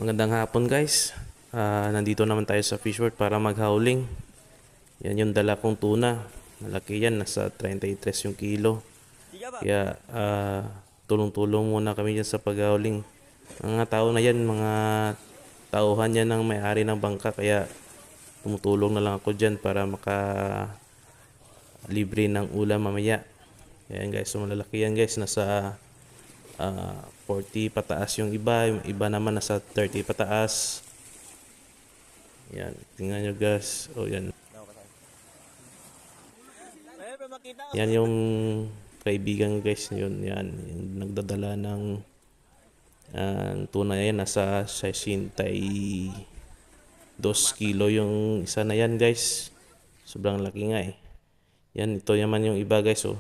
Magandang hapon guys. Nandito naman tayo sa Fish World para maghauling. Yan yung dala kong tuna. Malaki yan, nasa 33 yung kilo. Kaya tulong-tulong muna kami dyan sa paghauling. Mga tao na yan, mga tauhan yan ng may-ari ng bangka. Kaya tumutulong na lang ako dyan para libre ng ulam mamaya. Yan guys, so malalaki yan guys. Nasa 40 pataas yung iba naman nasa 30 pataas. Yan, tingnan nyo guys. O yan. Yan yung kaibigan guys yun. Yan, yung nagdadala ng tuna yan. Nasa 62 kilo yung isa na yan guys. Sobrang laki nga eh. Yan, ito naman yung iba guys. Oh.